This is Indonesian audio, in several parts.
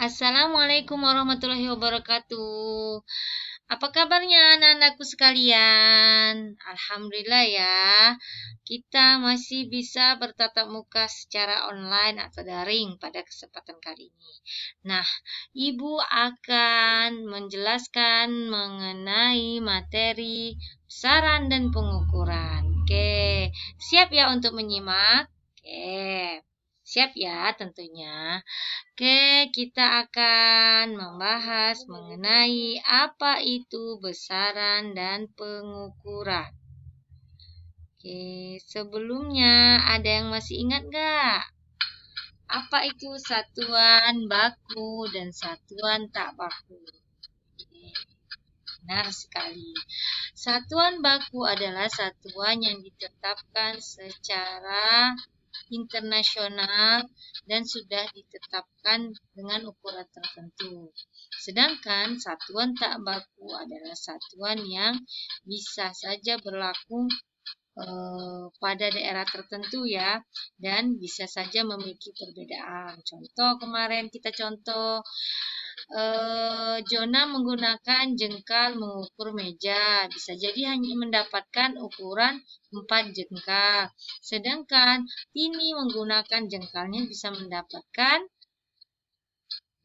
Assalamualaikum warahmatullahi wabarakatuh. Apa kabarnya anak-anakku sekalian? Alhamdulillah ya, kita masih bisa bertatap muka secara online atau daring pada kesempatan kali ini. Nah, Ibu akan menjelaskan mengenai materi besaran dan pengukuran. Oke, siap ya untuk menyimak? Oke, siap ya tentunya. Oke, kita akan membahas mengenai apa itu besaran dan pengukuran. Oke, sebelumnya ada yang masih ingat nggak? Apa itu satuan baku dan satuan tak baku? Benar sekali. Satuan baku adalah satuan yang ditetapkan secara internasional dan sudah ditetapkan dengan ukuran tertentu. Sedangkan satuan tak baku adalah satuan yang bisa saja berlaku pada daerah tertentu ya, dan bisa saja memiliki perbedaan. Contoh kemarin kita contoh Jona menggunakan jengkal mengukur meja. Bisa jadi hanya mendapatkan ukuran 4 jengkal. Sedangkan ini menggunakan jengkalnya bisa mendapatkan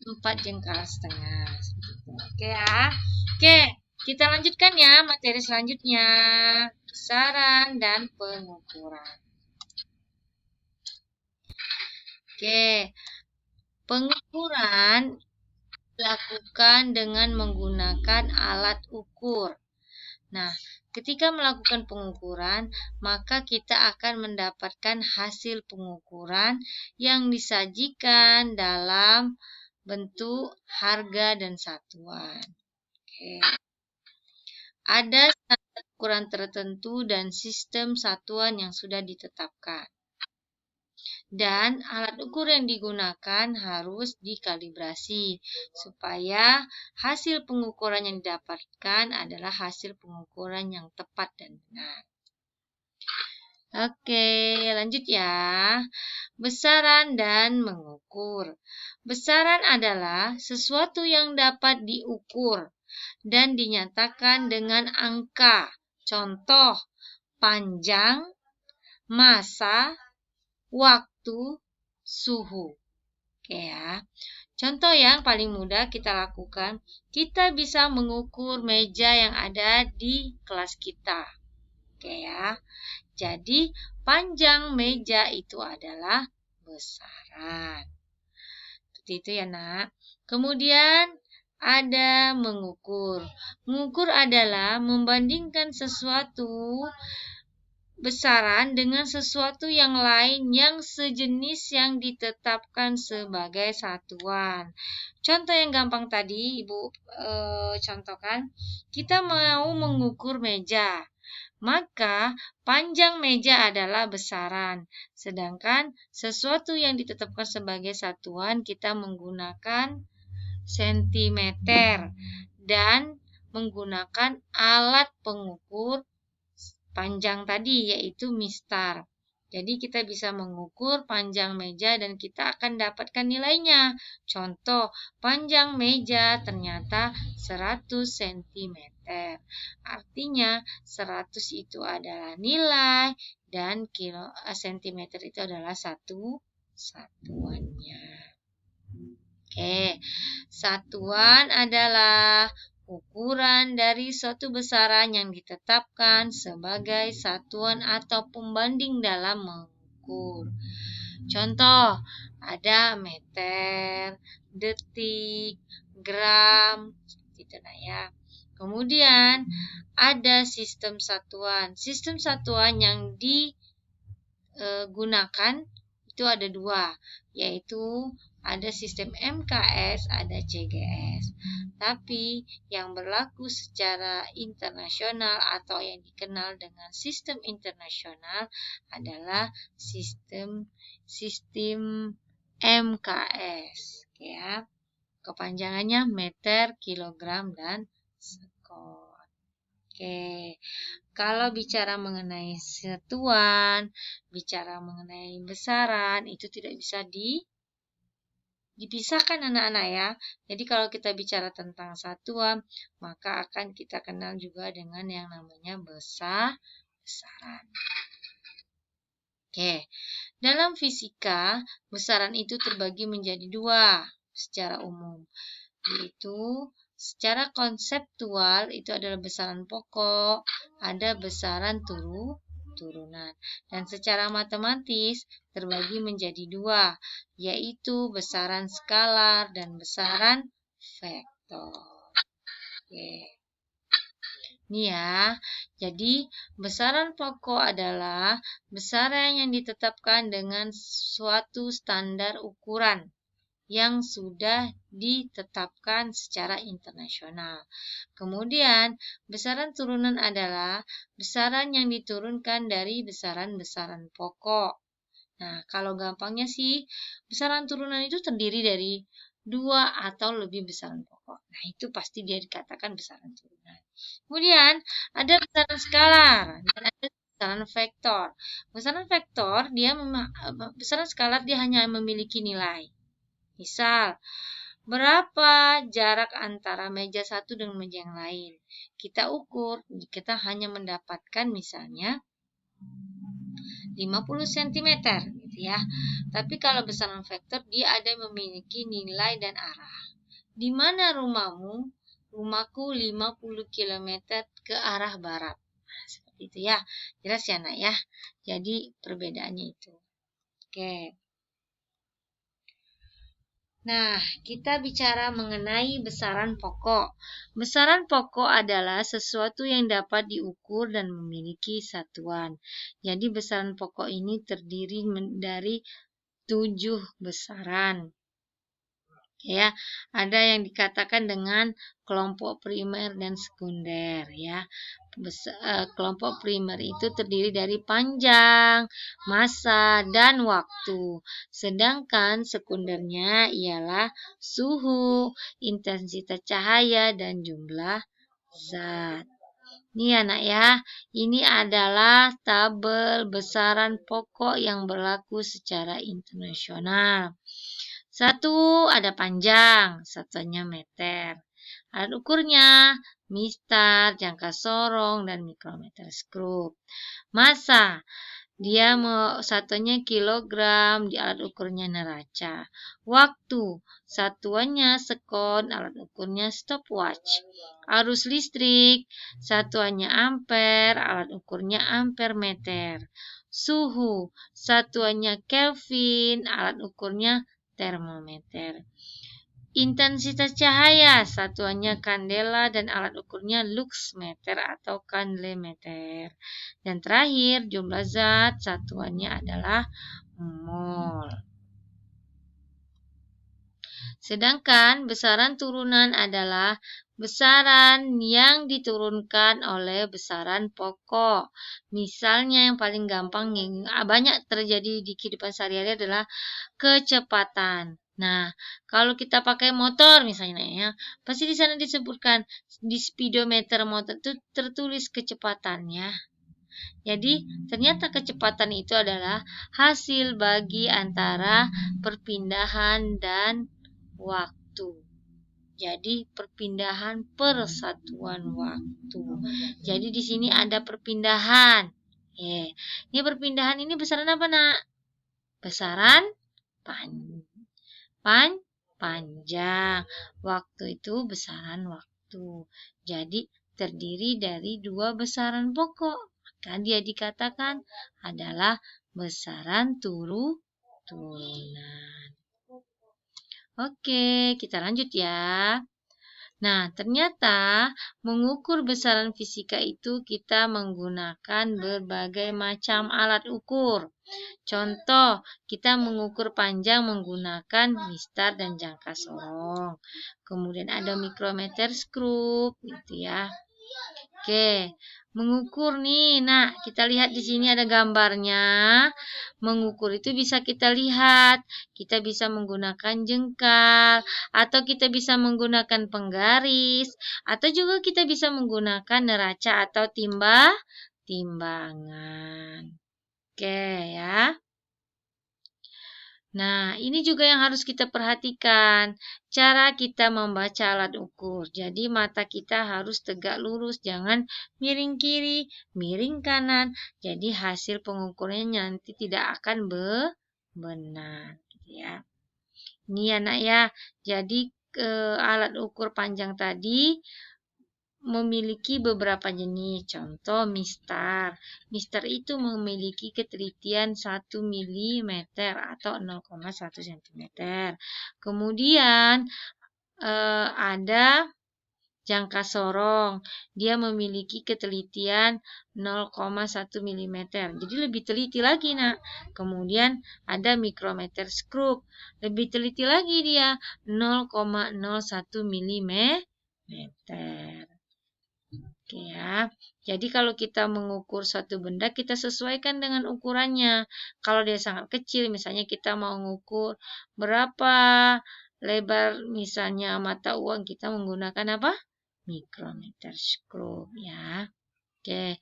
4 jengkal setengah. Oke ya. Oke, kita lanjutkan ya materi selanjutnya. Besaran dan pengukuran. Oke, pengukuran dilakukan dengan menggunakan alat ukur. Nah, ketika melakukan pengukuran, maka kita akan mendapatkan hasil pengukuran yang disajikan dalam bentuk harga dan satuan. Oke. Ada standar ukuran tertentu dan sistem satuan yang sudah ditetapkan. Dan alat ukur yang digunakan harus dikalibrasi supaya hasil pengukuran yang didapatkan adalah hasil pengukuran yang tepat dan benar. Oke, lanjut ya. Besaran dan mengukur. Besaran adalah sesuatu yang dapat diukur dan dinyatakan dengan angka. Contoh, panjang, massa, waktu, suhu. Oke ya. Contoh yang paling mudah kita lakukan, kita bisa mengukur meja yang ada di kelas kita. Oke ya. Jadi, panjang meja itu adalah besaran. Seperti itu ya, Nak. Kemudian ada mengukur. Mengukur adalah membandingkan sesuatu besaran dengan sesuatu yang lain yang sejenis yang ditetapkan sebagai satuan. Contoh yang gampang tadi Ibu contohkan, kita mau mengukur meja. Maka panjang meja adalah besaran. Sedangkan sesuatu yang ditetapkan sebagai satuan kita menggunakan sentimeter dan menggunakan alat pengukur panjang tadi yaitu mistar. Jadi kita bisa mengukur panjang meja dan kita akan dapatkan nilainya. Contoh, panjang meja ternyata 100 cm. Artinya 100 itu adalah nilai dan cm itu adalah satu satuannya. Oke, satuan adalah ukuran dari suatu besaran yang ditetapkan sebagai satuan atau pembanding dalam mengukur. Contoh, ada meter, detik, gram, gitu nah ya. Kemudian ada sistem satuan. Sistem satuan yang digunakan itu ada dua, yaitu ada sistem MKS, ada CGS. Tapi yang berlaku secara internasional atau yang dikenal dengan sistem internasional adalah sistem MKS. Ya. Kepanjangannya meter, kilogram, dan sekon. Oke. Kalau bicara mengenai satuan, bicara mengenai besaran, itu tidak bisa dipisahkan anak-anak ya. Jadi kalau kita bicara tentang satuan, maka akan kita kenal juga dengan yang namanya besaran. Oke, dalam fisika, besaran itu terbagi menjadi dua secara umum, yaitu secara konseptual itu adalah besaran pokok, ada besaran turunan. Dan secara matematis terbagi menjadi dua, yaitu besaran skalar dan besaran vektor. Oke. Ini ya, jadi besaran pokok adalah besaran yang ditetapkan dengan suatu standar ukuran yang sudah ditetapkan secara internasional. Kemudian, besaran turunan adalah besaran yang diturunkan dari besaran-besaran pokok. Nah, kalau gampangnya sih, besaran turunan itu terdiri dari dua atau lebih besaran pokok. Nah, itu pasti dia dikatakan besaran turunan. Kemudian, ada besaran skalar dan ada besaran vektor. Besaran vektor, besaran skalar dia hanya memiliki nilai. Misal, berapa jarak antara meja satu dengan meja yang lain? Kita ukur, kita hanya mendapatkan misalnya 50 cm gitu ya. Tapi kalau besaran vektor dia ada memiliki nilai dan arah. Di mana rumahmu? Rumahku 50 km ke arah barat. Nah, seperti itu ya. Jelas ya, Nak ya. Jadi perbedaannya itu. Oke. Nah, kita bicara mengenai besaran pokok. Besaran pokok adalah sesuatu yang dapat diukur dan memiliki satuan. Jadi, besaran pokok ini terdiri dari 7 besaran. Ya, ada yang dikatakan dengan kelompok primer dan sekunder ya. Kelompok primer itu terdiri dari panjang, massa, dan waktu. Sedangkan sekundernya ialah suhu, intensitas cahaya, dan jumlah zat. Ini anak ya, ini adalah tabel besaran pokok yang berlaku secara internasional. Satu, ada panjang, satunya meter. Alat ukurnya, mistar, jangka sorong, dan mikrometer skrup. Massa, dia satunya kilogram, di alat ukurnya neraca. Waktu, satuannya sekon, alat ukurnya stopwatch. Arus listrik, satuannya ampere, alat ukurnya ampere meter. Suhu, satuannya Kelvin, alat ukurnya termometer. Intensitas cahaya, satuannya kandela dan alat ukurnya luxmeter atau kandlemeter. Dan terakhir, jumlah zat, satuannya adalah mol. Sedangkan besaran turunan adalah besaran yang diturunkan oleh besaran pokok. Misalnya yang paling gampang yang banyak terjadi di kehidupan sehari-hari adalah kecepatan. Nah, kalau kita pakai motor misalnya ya, pasti di sana disebutkan di speedometer motor itu tertulis kecepatannya. Jadi, ternyata kecepatan itu adalah hasil bagi antara perpindahan dan waktu. Jadi, perpindahan per satuan waktu. Jadi, di sini ada perpindahan. Ini perpindahan ini besaran apa, Nak? Besaran panjang. Waktu itu besaran waktu. Jadi, terdiri dari dua besaran pokok. Maka dia dikatakan adalah besaran turunan. Oke, kita lanjut ya. Nah, ternyata mengukur besaran fisika itu kita menggunakan berbagai macam alat ukur. Contoh, kita mengukur panjang menggunakan mistar dan jangka sorong. Kemudian ada mikrometer skrup, gitu ya. Oke, mengukur nih. Nah, kita lihat di sini ada gambarnya. Mengukur itu bisa kita lihat. Kita bisa menggunakan jengkal, atau kita bisa menggunakan penggaris, atau juga kita bisa menggunakan neraca atau timbangan. Oke ya. Nah, ini juga yang harus kita perhatikan. Cara kita membaca alat ukur. Jadi, mata kita harus tegak lurus, jangan miring kiri, miring kanan. Jadi, hasil pengukurannya nanti tidak akan benar. Gitu ya. Ini ya, Nak ya. Jadi, alat ukur panjang tadi memiliki beberapa jenis. Contoh mistar. Mistar itu memiliki ketelitian 1 mm atau 0,1 cm. Kemudian ada jangka sorong. Dia memiliki ketelitian 0,1 mm. Jadi lebih teliti lagi, Nak. Kemudian ada mikrometer skrup. Lebih teliti lagi dia 0,01 mm. Oke ya. Jadi kalau kita mengukur suatu benda, kita sesuaikan dengan ukurannya. Kalau dia sangat kecil, misalnya kita mau mengukur berapa lebar misalnya mata uang, kita menggunakan apa? Mikrometer skrup ya. Oke.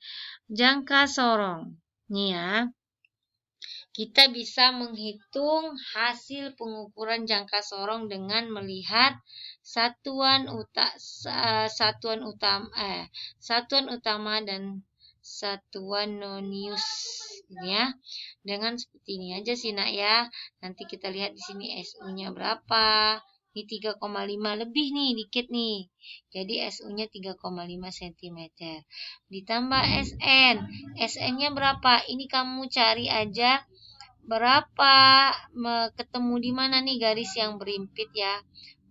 Jangka sorong. Nih ya. Kita bisa menghitung hasil pengukuran jangka sorong dengan melihat satuan utama dan satuan nonius ya. Dengan seperti ini aja sih, Nak ya. Nanti kita lihat di sini SU-nya berapa. Ini 3,5 lebih nih, dikit nih. Jadi SU-nya 3,5 cm. Ditambah SN. SN-nya berapa? Ini kamu cari aja berapa, ketemu di mana nih garis yang berimpit ya.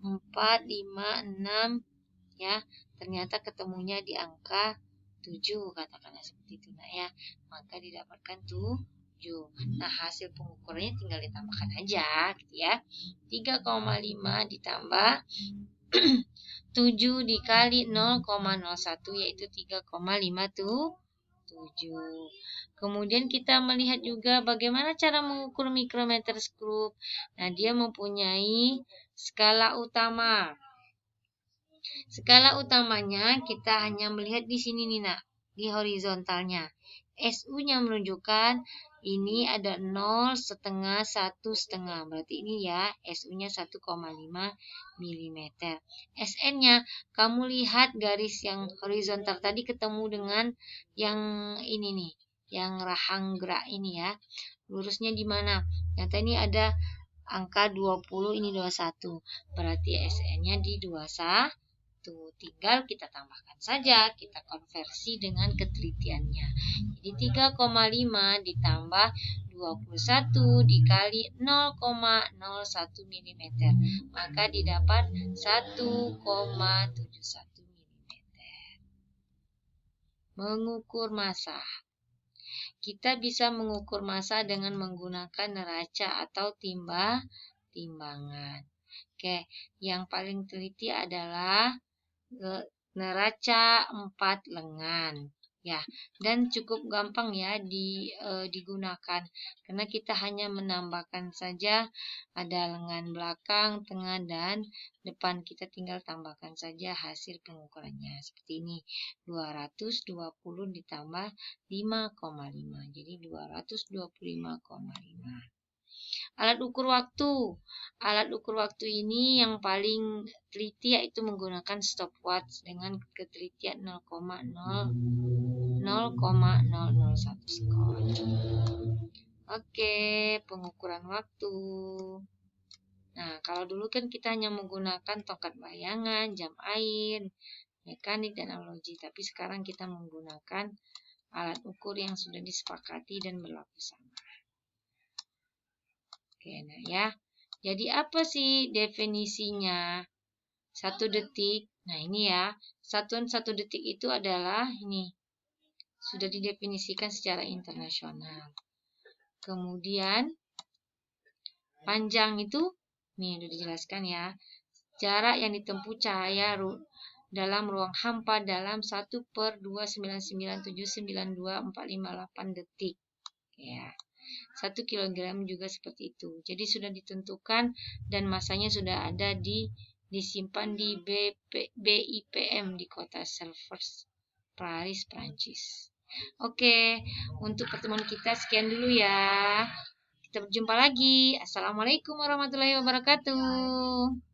4, 5, 6 ya. Ternyata ketemunya di angka 7, katakanlah seperti itu, Nak ya. Maka didapatkan 7. Nah, hasil pengukurannya tinggal ditambahkan aja gitu ya. 3,5 ditambah 7 dikali 0,01 yaitu 3,57. Kemudian kita melihat juga bagaimana cara mengukur mikrometer skrup. Nah, dia mempunyai skala utama. Skala utamanya kita hanya melihat di sini nih, Nak, di horizontalnya. SU-nya menunjukkan ini ada 0, setengah, 1, setengah. Berarti ini ya SU-nya 1,5 mm. SN-nya kamu lihat garis yang horizontal tadi ketemu dengan yang ini nih, yang rahang gerak ini ya. Lurusnya di mana? Ternyata ini ada angka 20, ini 21. Berarti SN-nya di 21. Tinggal kita tambahkan saja, kita konversi dengan ketelitiannya. Jadi 3,5 ditambah 21 dikali 0,01 mm. Maka didapat 1,71 mm. Mengukur massa. Kita bisa mengukur massa dengan menggunakan neraca atau timbangan. Oke, yang paling teliti adalah neraca 4 lengan ya, dan cukup gampang ya digunakan karena kita hanya menambahkan saja ada lengan belakang, tengah dan depan. Kita tinggal tambahkan saja hasil pengukurannya seperti ini. 220 ditambah 5,5 jadi 225,5. Alat ukur waktu. Alat ukur waktu ini yang paling teliti yaitu menggunakan stopwatch dengan ketelitian 0,001 sekon. Oke, pengukuran waktu. Nah, kalau dulu kan kita hanya menggunakan tongkat bayangan, jam air, mekanik, dan analogi. Tapi sekarang kita menggunakan alat ukur yang sudah disepakati dan berlaku sama. Oke, nah ya. Jadi apa sih definisinya? 1 detik. Nah, ini ya. Satuan 1 detik itu adalah ini. Sudah didefinisikan secara internasional. Kemudian panjang itu nih sudah dijelaskan ya. Jarak yang ditempuh cahaya dalam ruang hampa dalam 1/299792458 detik. Ya. 1 kg juga seperti itu. Jadi sudah ditentukan dan masanya sudah ada disimpan di BIPM di kota Sèvres, Paris, Prancis. Oke, untuk pertemuan kita sekian dulu ya. Kita berjumpa lagi. Assalamualaikum warahmatullahi wabarakatuh.